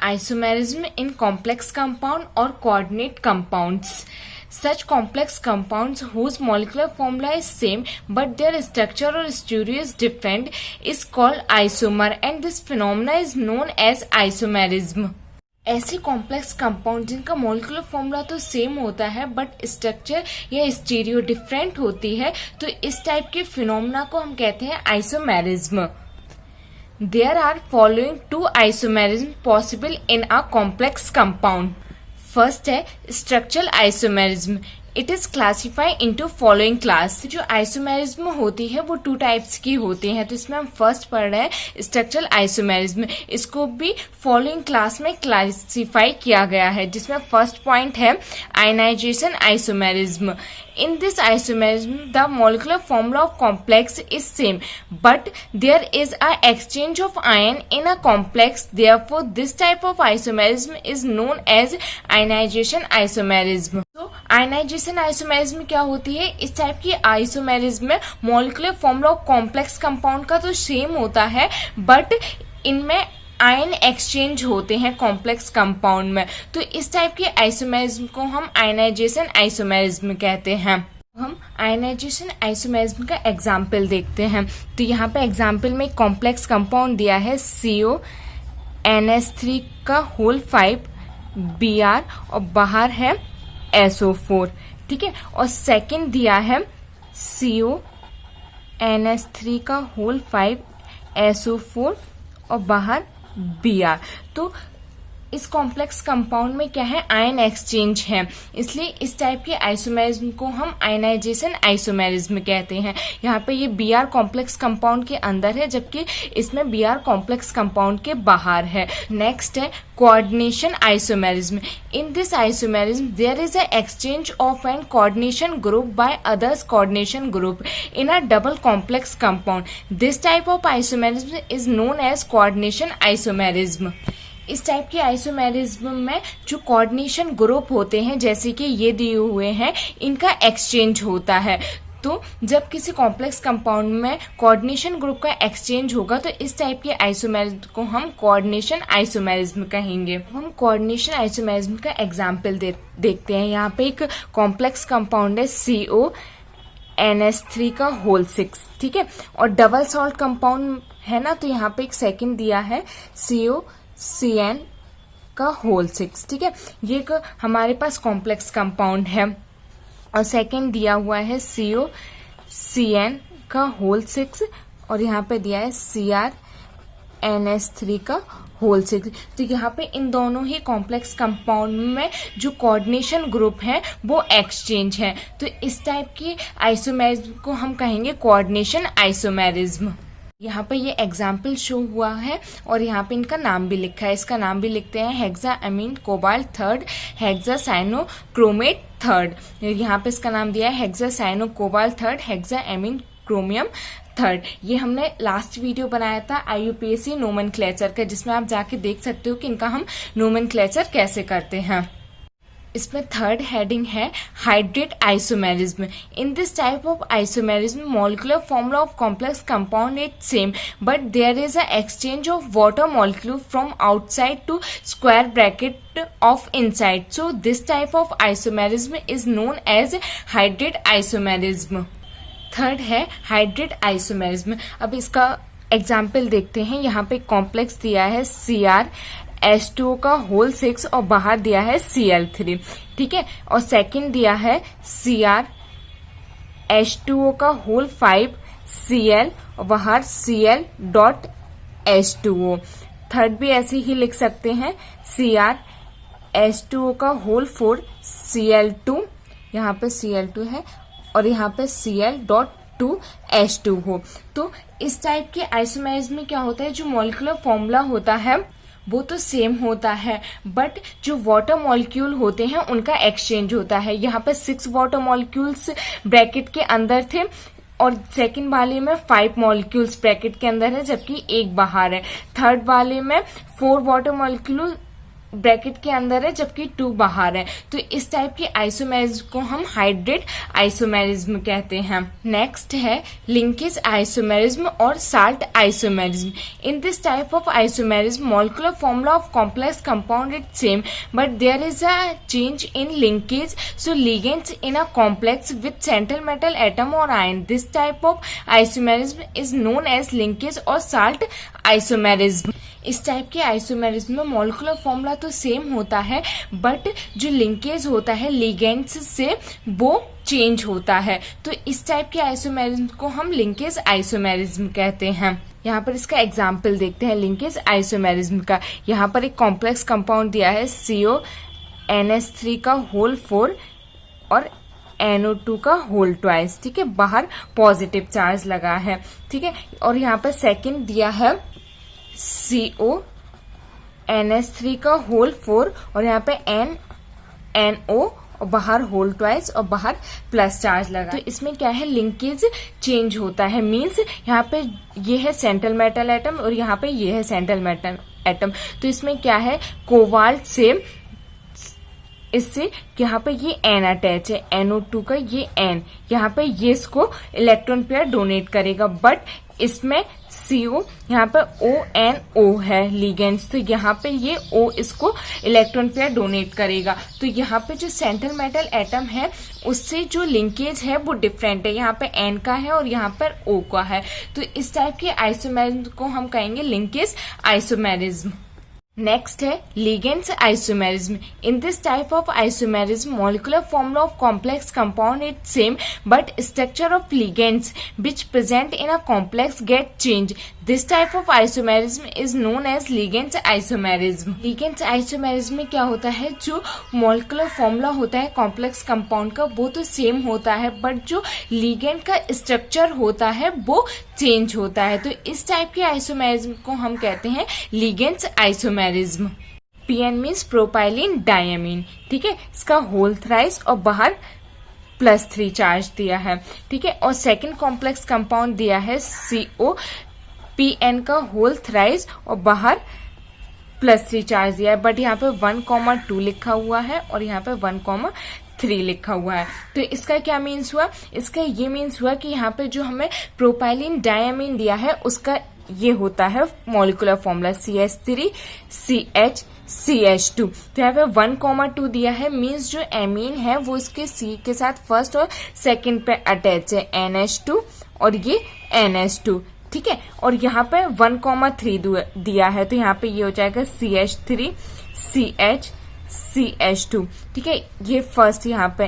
Isomerism in complex compound or coordinate compounds. Such complex compounds whose molecular formula is same but their structure or stereo is different is called isomer, and this phenomena is known as isomerism. ऐसे complex compound जिनका molecular formula तो same होता है but structure या stereo different होती है, तो इस टाइप के फिनोमेना को हम कहते हैं isomerism. There are following two isomerism possible in a complex compound. First है structural isomerism. It is classified into following class. जो आइसोमेरिज्म होती है वो टू टाइप्स की होती है, तो इसमें हम फर्स्ट पढ़ रहे हैं स्ट्रक्चरल आइसोमेरिज्म. इसको भी फॉलोइंग क्लास में क्लासिफाई किया गया है, जिसमें फर्स्ट पॉइंट है ionisation isomerism. In this isomerism, the molecular formula of complex is same, but there is a exchange of ion in a complex. Therefore, this type of isomerism is known as ionization isomerism. तो ionization isomerism क्या होती है? इस type की isomerism में molecular formula of complex compound का तो same होता है, बट इनमें आयन एक्सचेंज होते हैं कॉम्प्लेक्स कंपाउंड में. तो इस टाइप के आइसोमेरिज्म को हम आयनाइजेशन आइसोमेरिज्म कहते हैं. हम आयनाइजेशन आइसोमेरिज्म का एग्जाम्पल देखते हैं. तो यहाँ पे एग्जाम्पल में कॉम्प्लेक्स कंपाउंड दिया है CONS3 का होल 5 Br और बाहर है SO4. ठीक है, और सेकंड दिया है CONS3 का होल 5 SO4 और बाहर Br. तो इस कॉम्प्लेक्स कंपाउंड में क्या है? आयन एक्सचेंज है, इसलिए इस टाइप के आइसोमेरिज्म को हम आयनाइजेशन आइसोमेरिज्म कहते हैं. यहाँ पे ये Br कॉम्प्लेक्स कंपाउंड के अंदर है, जबकि इसमें Br कॉम्प्लेक्स कंपाउंड के बाहर है. नेक्स्ट है coordination isomerism. In this isomerism there is a exchange of an coordination group by others coordination group in a double complex compound. This type of isomerism is known as coordination isomerism. इस type के isomerism में जो coordination group होते हैं, जैसे कि ये दिए हुए हैं, इनका एक्सचेंज होता है. तो जब किसी कॉम्प्लेक्स कंपाउंड में कोऑर्डिनेशन ग्रुप का एक्सचेंज होगा तो इस टाइप के आइसोमेरिज्म को हम कोऑर्डिनेशन आइसोमेरिज्म कहेंगे. हम कोऑर्डिनेशन आइसोमेरिज्म का एग्जाम्पल देखते हैं. यहाँ पे एक कॉम्प्लेक्स कंपाउंड है CONS3 का होल 6. ठीक है, और डबल सॉल्ट कंपाउंड है ना, तो यहाँ पे एक सेकंड दिया है COCN का होल 6. ठीक है, ये एक हमारे पास कॉम्प्लेक्स कंपाउंड है, और सेकंड दिया हुआ है COCN का होल 6 और यहाँ पे दिया है CRNS3 का होल 6. तो यहाँ पे इन दोनों ही कॉम्प्लेक्स कंपाउंड में जो कोऑर्डिनेशन ग्रुप है वो एक्सचेंज है. तो इस टाइप की आइसोमेरिज्म को हम कहेंगे कोऑर्डिनेशन आइसोमेरिज्म. यहाँ पे ये एग्जाम्पल शो हुआ है और यहाँ पे इनका नाम भी लिखा है. इसका नाम भी लिखते हैं हेक्साअमीन कोबाल्ट 3, हेक्सासाइनोक्रोमेट 3. यहाँ पे इसका नाम दिया है हेक्सासाइनो कोबाल्ट 3, हेक्साअमीन क्रोमियम 3. ये हमने लास्ट वीडियो बनाया था IUPAC नोमेनक्लेचर का, जिसमें आप जाके देख सकते हो कि इनका हम नोमेनक्लेचर कैसे करते हैं. इसमें थर्ड हेडिंग है hydrate isomerism. In this type of isomerism molecular formula of complex compound is same, but there is a exchange of water molecule from outside to square bracket of inside. So this type of isomerism is known as hydrate isomerism. Third है hydrate isomerism. अब इसका example देखते हैं. यहाँ पे complex दिया है CrH2O का होल 6 और बाहर दिया है Cl3. ठीक है, और सेकंड दिया है CrH2O का होल 5 Cl और बाहर Cl.H2O. थर्ड भी ऐसे ही लिख सकते हैं CrH2O का होल 4 Cl2, यहाँ पे Cl2 है और यहाँ पे Cl.2H2O. तो इस टाइप के आइसोमेरिज्म में क्या होता है, जो मॉलिक्यूलर फॉर्मूला होता है वो तो सेम होता है, बट जो वाटर मॉलिक्यूल होते हैं उनका एक्सचेंज होता है. यहाँ पे 6 वाटर मॉलिक्यूल्स ब्रैकेट के अंदर थे और सेकंड वाले में 5 मॉलिक्यूल्स ब्रैकेट के अंदर है, जबकि एक बाहर है. थर्ड वाले में 4 वाटर मॉलिक्यूल ब्रैकेट के अंदर है जबकि 2 बाहर है, तो इस टाइप के आइसोमेरिज्म को हम हाइब्रिड आइसोमेरिज्म कहते हैं। नेक्स्ट है लिंकेज आइसोमेरिज्म और salt isomerism. In this type of isomerism molecular formula of complex compound is same but there is a change in linkage, so ligands in a complex with central metal atom और ion. This type of isomerism is known as linkage और salt isomerism. इस type के isomerism में molecular formula तो same होता है but जो linkage होता है लिगेंड्स से वो चेंज होता है, तो इस टाइप के आइसोमेरिज्म को हम लिंकेज आइसोमेरिज्म कहते हैं। यहाँ पर इसका एग्जाम्पल देखते हैं लिंकेज आइसोमेरिज्म का। यहाँ पर एक कॉम्प्लेक्स कंपाउंड दिया है CONH3 का होल 4 और NO2 का होल ट्वाइस, ठीक है, बाहर पॉजिटिव चार्ज लगा है, ठीक है। और यहाँ पर सेकंड दिया है CONH3 का होल 4 और यहाँ पे NO और बाहर होल ट्वाइस और बाहर प्लस चार्ज लगा, तो इसमें क्या है लिंकेज चेंज होता है। मींस यहाँ पे ये है सेंट्रल मेटल एटम और यहाँ पे ये है सेंट्रल मेटल एटम, तो इसमें क्या है कोबाल्ट से इससे यहाँ पे ये N अटैच है, NO2 का ये N, यहाँ पे ये इसको इलेक्ट्रॉन पेयर डोनेट करेगा, बट इसमें CO यहाँ पे ONO है लिगेंड्स, तो यहाँ पे ये O इसको इलेक्ट्रॉन पेयर डोनेट करेगा, तो यहाँ पे जो सेंट्रल मेटल एटम है उससे जो लिंकेज है वो डिफरेंट है, यहाँ पे N का है और यहाँ पर O का है, तो इस टाइप के आइसोमेरिज्म को हम कहेंगे लिंकेज आइसोमेरिज्म। नेक्स्ट है ligands isomerism. In this type of isomerism molecular formula of complex compound is same but structure of ligands which present in a complex get change. This type of isomerism is known as ligands isomerism. Ligands isomerism में क्या होता है, जो molecular formula होता है complex compound का वो तो सेम होता है बट जो लिगेंड का स्ट्रक्चर होता है वो चेंज होता है, तो इस टाइप के आइसोमेरिज्म को हम कहते हैं ligands isomerism. PN means propylene diamine, ठीक है, इसका होल थ्राइस और बाहर +3 चार्ज दिया है, ठीक है। और सेकंड कॉम्प्लेक्स कंपाउंड दिया है COPN का होल थ्राइस और बाहर +3 चार्ज दिया है, बट यहाँ पे 1,2 लिखा हुआ है और यहाँ पे 1,3 लिखा हुआ है, तो इसका क्या मीन्स हुआ, इसका ये मीन्स हुआ कि यहाँ पे जो हमें प्रोपाइलिन डायमीन दिया है उसका ये होता है मॉलिक्यूलर फॉर्मूला CH3CHCH2, तो यहाँ पे 1,2 दिया है, मीन्स जो एमीन है वो इसके C के साथ फर्स्ट और सेकंड पे अटैच है NH2 और ये NH2, ठीक है। और यहाँ पे 1,3 दिया है, तो यहाँ पे ये हो जाएगा CH3CHCH2, ठीक है। ये फर्स्ट यहाँ पे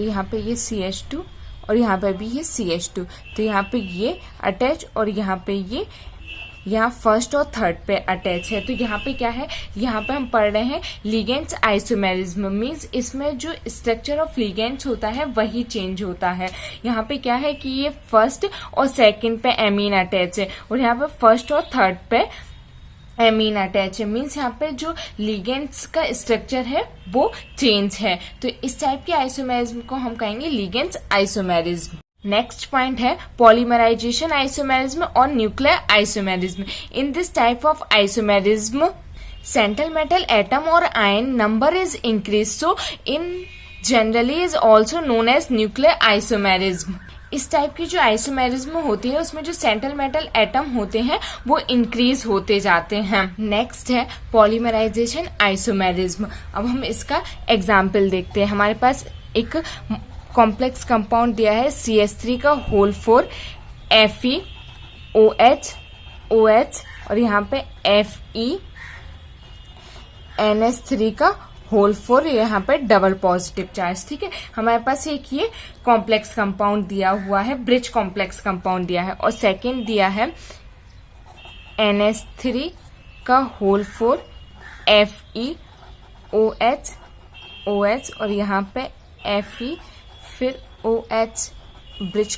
यहाँ पे ये CH2 और यहाँ पे भी ये CH2, तो यहाँ पे ये अटैच और यहाँ पे ये यहाँ फर्स्ट और थर्ड पे अटैच है, तो यहाँ पे क्या है, यहाँ पे हम पढ़ रहे हैं लिगेंड्स आइसोमेरिज्म, मीन्स इसमें जो स्ट्रक्चर ऑफ लिगेंड्स होता है वही चेंज होता है। यहाँ पे क्या है कि ये फर्स्ट और सेकंड पे एमीन अटैच है और यहाँ पे फर्स्ट और थर्ड पे एमीन अटैच है, मीन्स यहाँ पे जो लिगेंड्स का स्ट्रक्चर है वो चेंज है, तो इस टाइप के आइसोमेरिज्म को हम कहेंगे लिगेंड्स आइसोमेरिज्म। नेक्स्ट पॉइंट है पॉलीमराइजेशन आइसोमेरिज्म और nuclear isomerism. In this type of isomerism central metal atom और ion number is increase, so in generally is also known as nuclear isomerism. इस type की जो isomerism होती है उसमें जो सेंट्रल मेटल एटम होते हैं वो इंक्रीज होते जाते हैं। नेक्स्ट है पॉलीमराइजेशन आइसोमेरिज्म। अब हम इसका एग्जाम्पल देखते हैं। हमारे पास एक कॉम्प्लेक्स कंपाउंड दिया है CH3 का होल 4 FeOH OH और यहाँ पे FeNH3 का होल 4, यहाँ पे डबल पॉजिटिव चार्ज, ठीक है। हमारे पास एक ये कॉम्प्लेक्स कंपाउंड दिया हुआ है, ब्रिज कॉम्प्लेक्स कंपाउंड दिया है और सेकंड दिया है NH3 का होल 4 FeOH OH और यहाँ पे Fe फिर OH ब्रिज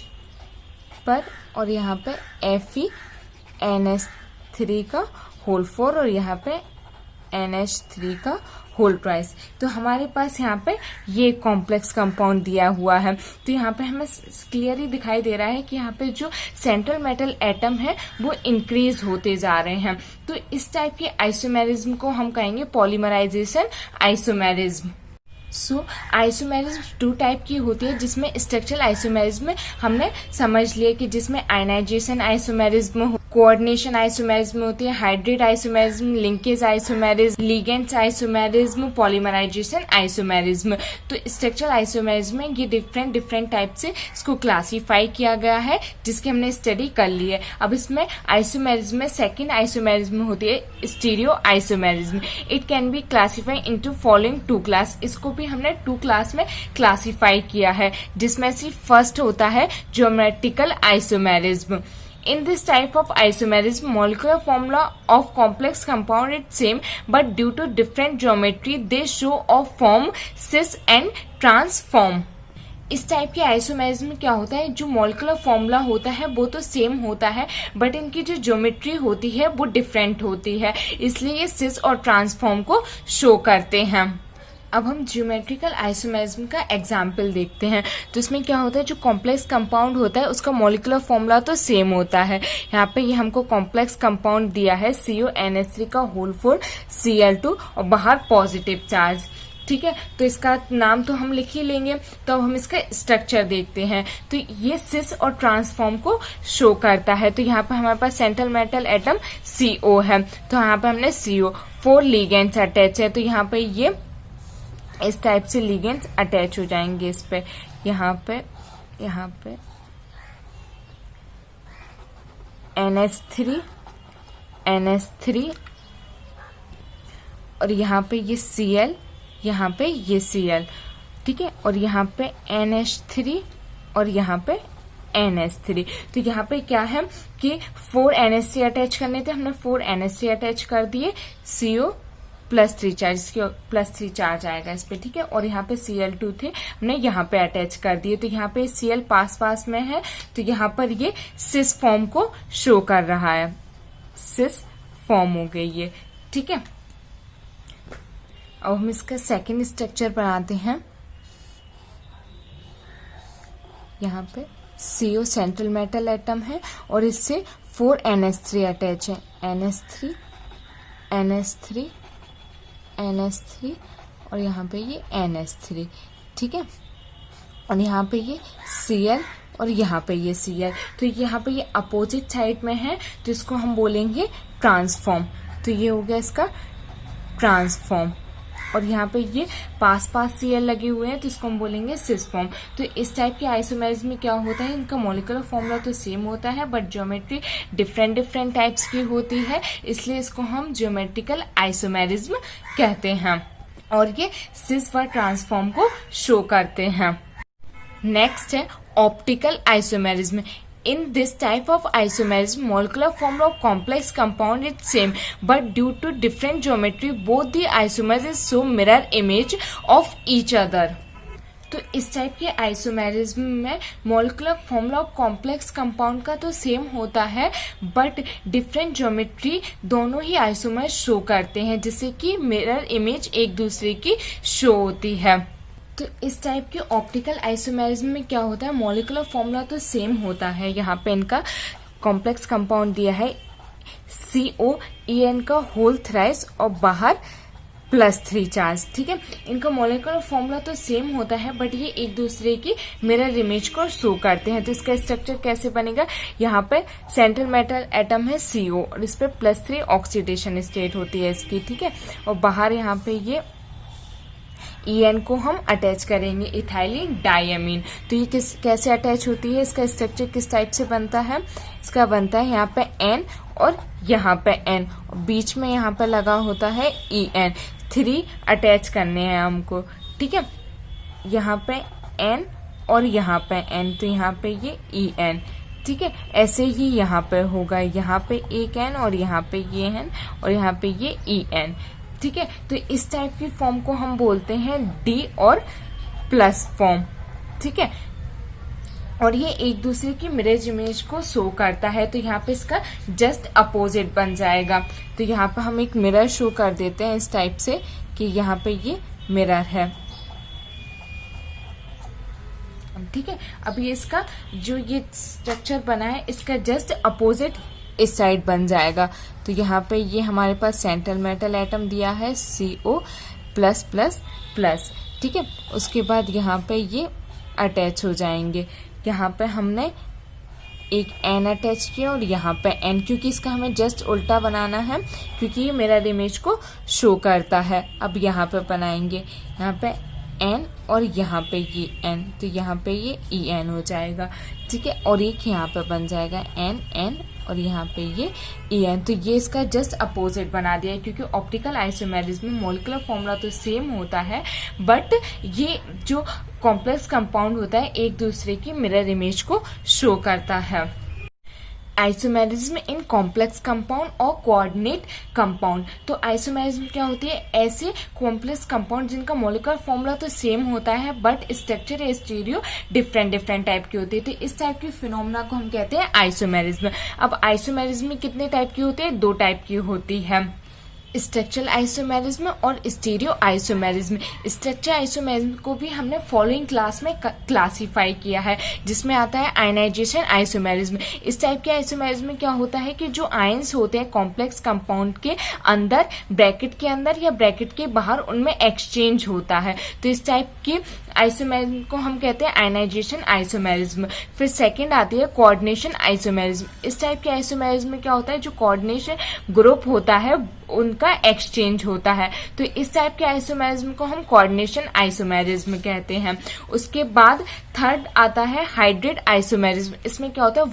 पर और यहाँ पे FeNH3 का होल 4 और यहाँ पे NH3 का होल ट्वाइस। तो हमारे पास यहाँ पे ये कॉम्प्लेक्स कंपाउंड दिया हुआ है। तो यहाँ पे हमें क्लियरली दिखाई दे रहा है कि यहाँ पे जो सेंट्रल मेटल एटम है वो इंक्रीज होते जा रहे हैं। तो इस टाइप के आइसोमेरिज्म को हम कहेंगे पॉलीमराइजेशन आइसोमेरिज्म। सो आइसोमेरिज्म 2 टाइप की होती है, जिसमें स्ट्रक्चरल आइसोमेरिज्म हमने समझ लिया कि जिसमें आयनाइजेशन आइसोमेरिज्म, कोऑर्डिनेशन आइसोमेरिज्म होती है, hydrate isomerism, linkage isomerism, ligands isomerism, polymerisation isomerism. तो स्ट्रक्चरल आइसोमेरिज्म में ये डिफरेंट टाइप से इसको क्लासीफाई किया गया है, जिसकी हमने स्टडी कर ली है। अब इसमें आइसोमेरिज्म में सेकेंड आइसोमेरिज्म होती है stereo isomerism. It can be classify into following 2 class. इसको भी हमने 2 क्लास में क्लासीफाई किया है, जिसमें से फर्स्ट होता है geometrical isomerism. In this type of isomerism, molecular formula of complex compound is same, but due to different geometry, they show of form cis and transform. इस टाइप के आइसोमेरिज्म में क्या होता है, जो मॉलिक्यूलर फॉर्मूला होता है वो तो सेम होता है, बट इनकी जो ज्योमेट्री होती है वो डिफरेंट होती है, इसलिए ये सिस और ट्रांसफॉर्म को शो करते हैं। अब हम ज्योमेट्रिकल आइसोमेरिज्म का एग्जाम्पल देखते हैं। तो इसमें क्या होता है, जो कॉम्प्लेक्स कंपाउंड होता है उसका मॉलिक्यूलर फॉर्मूला तो सेम होता है। यहाँ पे ये हमको कॉम्प्लेक्स कंपाउंड दिया है CONH3 का होल 4 Cl2 और बाहर पॉजिटिव चार्ज, ठीक है। तो इसका नाम तो हम लिख ही लेंगे। तो अब हम इसका स्ट्रक्चर देखते हैं। तो ये सिस और ट्रांसफॉर्म को शो करता है। तो यहाँ पे हमारे पास सेंट्रल मेटल एटम CO है, तो यहाँ पे हमने CO, 4 लिगेंड्स अटैच है। तो यहाँ पे ये इस टाइप से लिगेंड्स अटैच हो जाएंगे इस पे, यहाँ पे NH3 और यहाँ पे ये Cl, यहाँ पे ये Cl, ठीक है। और यहाँ पे NH3 और यहाँ पे NH3। तो यहाँ पे क्या है कि 4 NH3 अटैच करने थे, हमने 4 NH3 अटैच कर दिए, CO +3 चार्ज, इसके +3 चार्ज आएगा इस पे, ठीक है। और यहाँ पे Cl2 थे, हमने यहाँ पे अटैच कर दिए। तो यहाँ पे Cl पास में है, तो यहाँ पर ये सिस फॉर्म को शो कर रहा है, सिस फॉर्म हो गई ये, ठीक है। अब हम इसका सेकेंड स्ट्रक्चर बनाते हैं। यहाँ पे CO सेंट्रल मेटल एटम है और इससे 4 NH3 अटैच है, NH3 और यहाँ पे ये NH3, ठीक है। और यहाँ पे ये Cl और यहाँ पे ये Cl। तो यहाँ पे ये अपोजिट साइड में है, तो इसको हम बोलेंगे ट्रांसफॉर्म। तो ये हो गया इसका ट्रांसफॉर्म। और यहाँ पे ये पास Cl लगे हुए हैं, तो इसको हम बोलेंगे सिस फॉर्म। तो इस टाइप के आइसोमेरिज्म में क्या होता है, इनका मॉलिक्यूलर फॉर्मूला तो सेम होता है, बट ज्योमेट्री डिफरेंट टाइप्स की होती है, इसलिए इसको हम ज्योमेट्रिकल आइसोमेरिज्म कहते हैं। और ये सिस व ट्रांसफॉर्म को शो करते हैं। नेक्स्ट है optical isomerism. In this type of isomerism, molecular formula of complex compound is same, but due to different geometry, both the isomers show mirror image of each other. तो इस type के isomerism में molecular formula of complex compound का तो same होता है, but different geometry दोनों ही isomer show करते हैं, जिससे कि मिरर इमेज एक दूसरे की शो होती है। तो इस टाइप के ऑप्टिकल आइसोमेरिज्म में क्या होता है, मॉलिक्यूलर फॉर्मूला तो सेम होता है। यहाँ पे इनका कॉम्प्लेक्स कंपाउंड दिया है COEN का होल थ्राइस और बाहर +3 चार्ज, ठीक है। इनका मॉलिक्यूलर फॉर्मूला तो सेम होता है, बट ये एक दूसरे की मिरर इमेज को शो करते हैं। तो इसका स्ट्रक्चर कैसे बनेगा, यहाँ पे सेंट्रल मेटल एटम है CO और इस पे +3 ऑक्सीडेशन स्टेट होती है इसकी, ठीक है। और बाहर यहाँ पे ये EN को हम अटैच करेंगे, इथाइलिन डायमीन। तो ये कैसे अटैच होती है, इसका स्ट्रक्चर किस टाइप से बनता है, इसका बनता है यहाँ पे N और यहाँ पे N और बीच में यहाँ पे लगा होता है EN। 3 अटैच करने हैं हमको, ठीक है। यहाँ पे N और यहाँ पे N, तो यहाँ पे ये EN, ठीक है। ऐसे ही यहाँ पे होगा, यहाँ पे एक N और यहाँ पे ये N और यहाँ पे ये EN, ठीक है। तो इस टाइप की फॉर्म को हम बोलते हैं D और प्लस फॉर्म, ठीक है। और ये एक दूसरे की मिरर इमेज को शो करता है। तो यहाँ पे इसका जस्ट अपोजिट बन जाएगा। तो यहाँ पे हम एक मिरर शो कर देते हैं इस टाइप से कि यहाँ पे ये मिरर है। ठीक है, अब ये इसका जो ये स्ट्रक्चर बना है इसका जस्ट अपोजिट इस साइड बन जाएगा। तो यहाँ पे ये हमारे पास सेंट्रल मेटल एटम दिया है CO प्लस प्लस प्लस। ठीक है, उसके बाद यहाँ पे ये अटैच हो जाएंगे। यहाँ पे हमने एक N अटैच किया और यहाँ पे N, क्योंकि इसका हमें जस्ट उल्टा बनाना है क्योंकि ये मिरर इमेज को शो करता है। अब यहाँ पे बनाएंगे, यहाँ पे N और यहाँ पे ये N, तो यहाँ पे ये EN हो जाएगा। ठीक है, और एक यहाँ पे बन जाएगा N और यहाँ पे ये EN। तो ये इसका जस्ट अपोजिट बना दिया है क्योंकि ऑप्टिकल आइसोमेरिज्म में मॉलिक्यूलर फॉर्मूला तो सेम होता है, बट ये जो कॉम्प्लेक्स कंपाउंड होता है एक दूसरे की मिरर इमेज को शो करता है। आइसोमेरिज्म इन कॉम्प्लेक्स कंपाउंड और कोऑर्डिनेट कंपाउंड। तो आइसोमेरिज्म क्या होती है? ऐसे कॉम्प्लेक्स कंपाउंड जिनका मॉलिक्यूलर फॉर्मूला तो सेम होता है बट स्ट्रक्चर या स्टीरियो डिफरेंट टाइप की होती है। तो इस टाइप की फिनोमेना को हम कहते हैं आइसोमेरिज्म। अब आइसोमेरिज्म कितने टाइप की होती है? 2 टाइप की होती है, स्ट्रक्चरल आइसोमेरिज्म और स्टीरियो आइसोमेरिज्म। स्ट्रक्चर आइसोमेरिज्म को भी हमने फॉलोइंग क्लास में क्लासिफाई किया है, जिसमें आता है आयनाइजेशन आइसोमेरिज्म। इस टाइप के आइसोमेरिज्म में क्या होता है कि जो आयंस होते हैं कॉम्प्लेक्स कंपाउंड के अंदर, ब्रैकेट के अंदर या ब्रैकेट के बाहर, उनमें एक्सचेंज होता है। तो इस टाइप की आइसोमेरिज्म को हम कहते हैं आयनाइजेशन आइसोमेरिज्म। फिर सेकंड आती है कोऑर्डिनेशन आइसोमेरिज्म। इस टाइप के आइसोमेरिज्म में क्या होता है, जो कोऑर्डिनेशन ग्रुप होता है उनका एक्सचेंज होता है। तो इस टाइप के आइसोमेरिज्म को हम कोऑर्डिनेशन आइसोमेरिज्म कहते हैं। उसके बाद थर्ड आता है हाइब्रिड आइसोमेरिज्म। इसमें क्या होता है,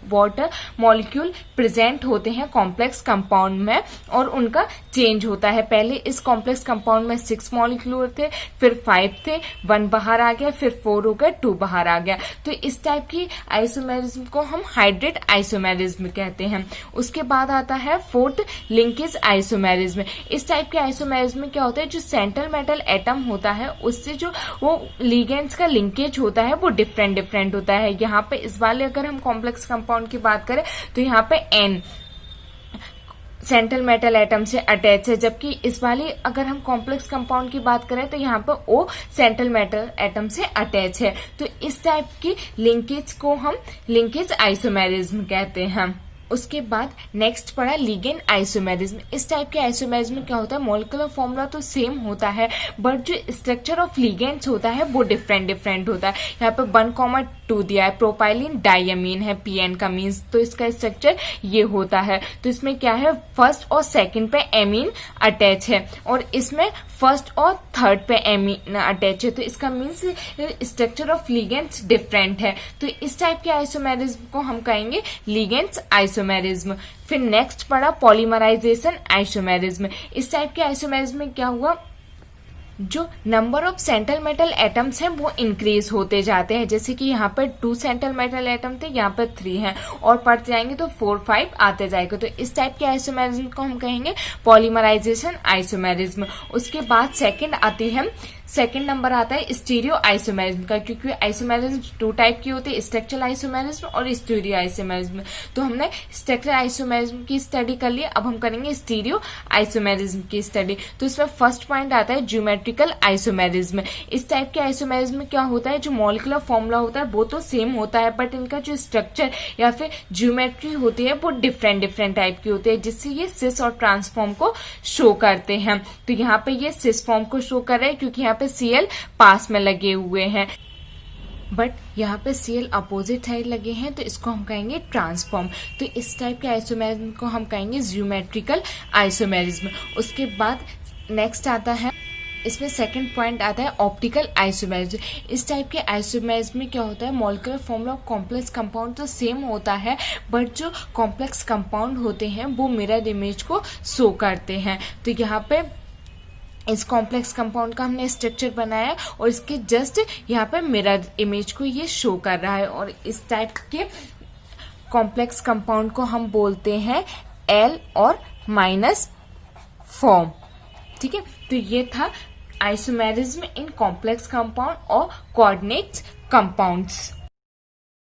वाटर मॉलिक्यूल प्रेजेंट होते हैं कॉम्प्लेक्स कंपाउंड में और उनका चेंज होता है। पहले इस कॉम्प्लेक्स कंपाउंड में 6 मॉलिक्यूल थे, फिर 5 थे, 1 बाहर आ गया, फिर 4 हो गया, 2 बाहर आ गया। तो इस टाइप की आइसोमेरिज्म को हम हाइब्रिड आइसोमेरिज्म कहते हैं। उसके बाद आता है फोर्थ लिंकेज आइसोमेरिज्म। इस टाइप के आइसोमेरिज्म में क्या होता है, जो सेंट्रल मेटल एटम होता है उससे जो वो लिगेंड्स का लिंकेज होता है वो डिफरेंट होता है। यहाँ पे इस वाले अगर हम कॉम्प्लेक्स कंपाउंड की बात करें तो यहाँ पे N सेंट्रल मेटल एटम से अटैच है, जबकि इस वाली अगर हम कॉम्प्लेक्स कंपाउंड की बात करें तो यहाँ पर O सेंट्रल मेटल एटम से अटैच है। तो इस टाइप की लिंकेज को हम लिंकेज आइसोमेरिज्म कहते हैं। उसके बाद नेक्स्ट पड़ा लिगेंड आइसोमेरिज्म। इस टाइप के आइसोमेरिज्म में क्या होता है, मॉलिक्यूलर फॉर्मूला तो सेम होता है बट जो स्ट्रक्चर ऑफ लिगेंड्स होता है वो डिफरेंट होता है। यहाँ पे 1,2 दिया है, प्रोपाइलिन डाइअमीन है PN का मीन्स, तो इसका स्ट्रक्चर ये होता है। तो इसमें क्या है, फर्स्ट और सेकंड पे एमीन अटैच है और इसमें फर्स्ट और थर्ड पे एमीन अटैच है। तो इसका means structure of ligands different है। तो इस टाइप के आइसोमेरिज्म को हम कहेंगे लिगेंड्स आइसोमेरिज्म। फिर नेक्स्ट पड़ा पॉलीमराइजेशन आइसोमेरिज्म। इस टाइप के आइसोमेरिज्म में क्या हुआ, जो number of central metal atoms हैं वो इंक्रीज होते जाते हैं। जैसे कि यहाँ पर 2 सेंट्रल मेटल एटम थे, यहाँ पर 3 हैं और पढ़ते जाएंगे तो 4, 5 आते जाएगा। तो इस टाइप के आइसोमेरिज्म को हम कहेंगे पॉलीमराइजेशन आइसोमेरिज्म। उसके बाद सेकंड नंबर आता है स्टीरियो आइसोमेरिज्म का, क्योंकि आइसोमेरिज्म 2 टाइप की होती है, स्ट्रक्चरल आइसोमेरिज्म और स्टीरियो आइसोमेरिज्म। तो हमने स्ट्रक्चरल आइसोमेरिज्म की स्टडी कर ली, अब हम करेंगे स्टीरियो आइसोमेरिज्म की स्टडी। तो इसमें फर्स्ट पॉइंट आता है ज्योमेट्रिकल आइसोमेरिज्म। इस टाइप के आइसोमेरिज्म में क्या होता है, जो मॉलिक्यूलर फॉर्मूला होता है वो तो सेम होता है बट इनका जो स्ट्रक्चर या फिर ज्योमेट्री होती है वो डिफरेंट टाइप की होती है, जिससे ये सिस और ट्रांसफॉर्म को शो करते हैं। तो यहाँ पे ये सिस फॉर्म को शो कर रहे हैं क्योंकि यहाँ पे Cl पास में लगे हुए हैं, बट यहाँ पे Cl अपोजिट साइड लगे हैं तो इसको हम कहेंगे ट्रांसफॉर्म। तो इस टाइप के आइसोमेरिज्म को हम कहेंगे ज्योमेट्रिकल आइसोमेरिज्म। उसके बाद नेक्स्ट आता है, इसमें सेकंड पॉइंट आता है ऑप्टिकल आइसोमेरिज्म। इस टाइप के आइसोमेरिज्म में क्या होता है, molecular formula of complex compound तो सेम होता है बट जो कॉम्प्लेक्स कंपाउंड होते हैं वो मिरर इमेज को शो करते हैं। तो यहाँ पे इस कॉम्प्लेक्स कंपाउंड का हमने स्ट्रक्चर बनाया और इसके जस्ट यहाँ पे मिरर इमेज को ये शो कर रहा है और इस टाइप के कॉम्प्लेक्स कंपाउंड को हम बोलते हैं L और माइनस फॉर्म। ठीक है, तो ये था आइसोमेरिज्म इन कॉम्प्लेक्स कंपाउंड और कोऑर्डिनेट कंपाउंड्स।